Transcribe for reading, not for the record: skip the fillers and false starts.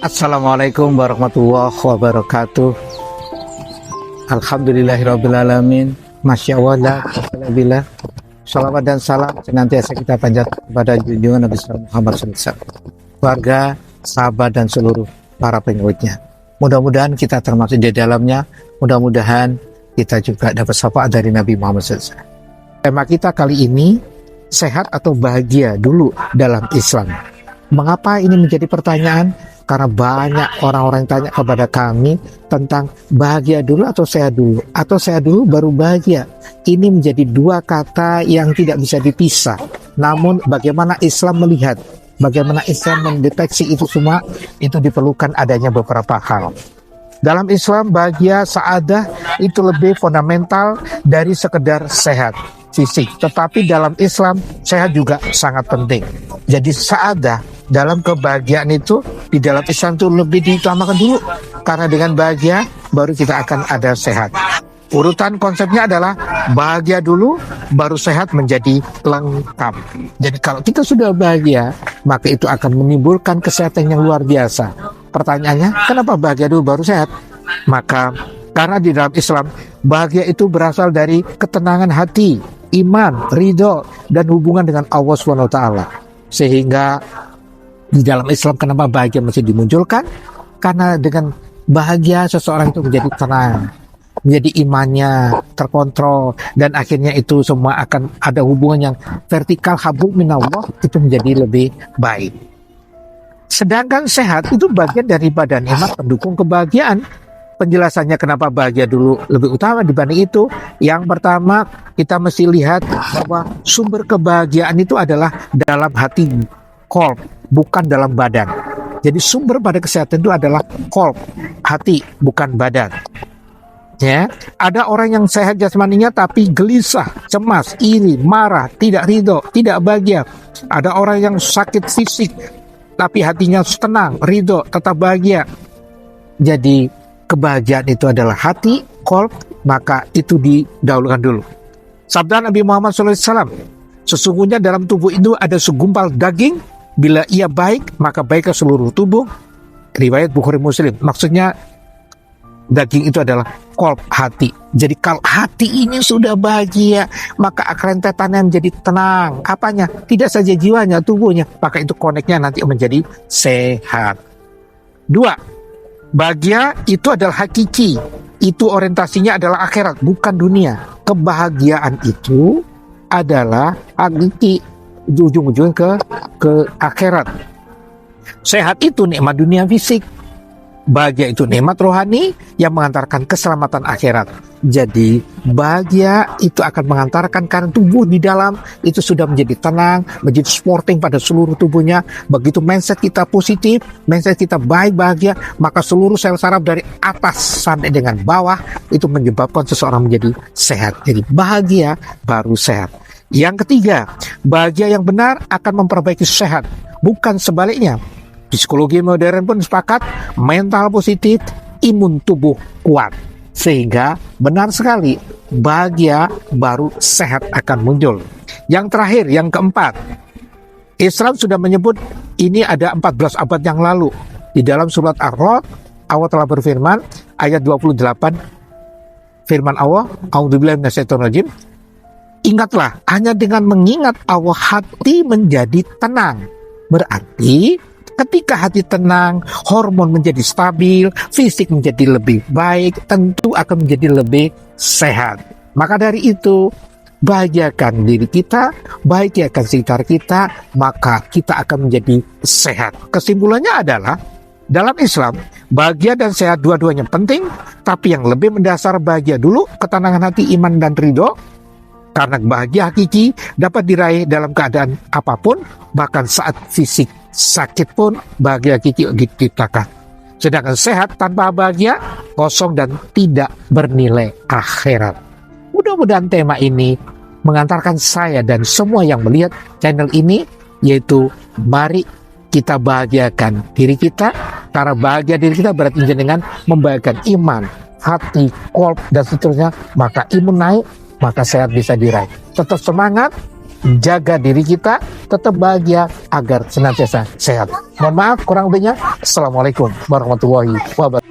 Assalamualaikum warahmatullahi wabarakatuh. Alhamdulillahirrabbilalamin. Masya Allah, alhamdulillah. Salawat dan salam senantiasa kita panjat kepada junjungan Nabi Muhammad SAW, keluarga, sahabat dan seluruh para pengikutnya. Mudah-mudahan kita termasuk di dalamnya. Mudah-mudahan kita juga dapat syafaat dari Nabi Muhammad SAW. Tema kita kali ini, sehat atau bahagia dulu dalam Islam. Mengapa ini menjadi pertanyaan? Karena banyak orang-orang yang tanya kepada kami tentang bahagia dulu atau sehat dulu, atau sehat dulu baru bahagia. Ini menjadi dua kata yang tidak bisa dipisah. Namun bagaimana Islam melihat, bagaimana Islam mendeteksi itu semua, itu diperlukan adanya beberapa hal. Dalam Islam, bahagia, sa'adah itu lebih fundamental dari sekedar sehat fisik. Tetapi dalam Islam, sehat juga sangat penting. Jadi sa'adah dalam kebahagiaan itu di dalam Islam itu lebih diutamakan dulu, karena dengan bahagia baru kita akan ada sehat. Urutan konsepnya adalah bahagia dulu baru sehat menjadi lengkap. Jadi kalau kita sudah bahagia, maka itu akan menimbulkan kesehatan yang luar biasa. Pertanyaannya, kenapa bahagia dulu baru sehat? Maka karena di dalam Islam bahagia itu berasal dari ketenangan hati, iman, ridho, dan hubungan dengan Allah SWT. Sehingga di dalam Islam kenapa bahagia mesti dimunculkan? Karena dengan bahagia seseorang itu menjadi tenang, menjadi imannya terkontrol, dan akhirnya itu semua akan ada hubungan yang vertikal, habub minallah, itu menjadi lebih baik. Sedangkan sehat itu bagian daripada nikmat pendukung kebahagiaan. Penjelasannya kenapa bahagia dulu lebih utama dibanding itu. Yang pertama, kita mesti lihat bahwa sumber kebahagiaan itu adalah dalam hati, qalb, bukan dalam badan. Jadi sumber pada kesehatan itu adalah qalb, hati, bukan badan. Ya, ada orang yang sehat jasmaninya tapi gelisah, cemas, iri, marah, tidak ridho, tidak bahagia. Ada orang yang sakit fisik tapi hatinya tenang, ridho, tetap bahagia. Jadi kebahagiaan itu adalah hati, qalb, maka itu didahulukan dulu. Sabda Nabi Muhammad SAW, sesungguhnya dalam tubuh itu ada segumpal daging, bila ia baik, maka baik ke seluruh tubuh. Riwayat Bukhari Muslim. Maksudnya daging itu adalah qalb, hati. Jadi kalau hati ini sudah bahagia, maka akar rentetannya menjadi tenang. Apanya? Tidak saja jiwanya, tubuhnya. Maka itu koneknya nanti menjadi sehat. 2. Bahagia itu adalah hakiki. Itu orientasinya adalah akhirat, bukan dunia. Kebahagiaan itu adalah hakiki, ujung-ujungnya ke akhirat. Sehat itu nikmat dunia fisik. Bahagia itu nikmat rohani yang mengantarkan keselamatan akhirat. Jadi bahagia itu akan mengantarkan, karena tubuh di dalam itu sudah menjadi tenang, menjadi sporting pada seluruh tubuhnya. Begitu mindset kita positif, mindset kita baik, bahagia, maka seluruh sel saraf dari atas sampai dengan bawah itu menyebabkan seseorang menjadi sehat. Jadi bahagia baru sehat. Yang ketiga, bahagia yang benar akan memperbaiki sehat, bukan sebaliknya. Psikologi modern pun sepakat, mental positif, imun tubuh kuat. Sehingga benar sekali, bahagia baru sehat akan muncul. Yang terakhir, yang keempat, Islam sudah menyebut ini ada 14 abad yang lalu. Di dalam surat Ar-Ra'd, Allah telah berfirman, ayat 28, firman Allah, A'udzubillahi minasyaitonirrajim, ingatlah, hanya dengan mengingat Allah hati menjadi tenang. Berarti ketika hati tenang, hormon menjadi stabil, fisik menjadi lebih baik, tentu akan menjadi lebih sehat. Maka dari itu, bahagiakan diri kita, bahagiakan sekitar kita, maka kita akan menjadi sehat. Kesimpulannya adalah, dalam Islam, bahagia dan sehat dua-duanya penting, tapi yang lebih mendasar bahagia dulu, ketenangan hati, iman dan ridho. Karena bahagia hakiki dapat diraih dalam keadaan apapun, bahkan saat fisik sakit pun bahagia kita kan. Sedangkan sehat tanpa bahagia kosong dan tidak bernilai akhirat. Mudah-mudahan tema ini mengantarkan saya dan semua yang melihat channel ini, yaitu mari kita bahagiakan diri kita, karena bahagia diri kita berarti dengan membahagiakan iman, hati, kolb, dan seterusnya, maka imun naik, maka sehat bisa diraih. Tetap semangat, jaga diri kita, tetap bahagia agar senantiasa sehat. Mohon maaf kurang lebihnya. Assalamualaikum warahmatullahi wabarakatuh.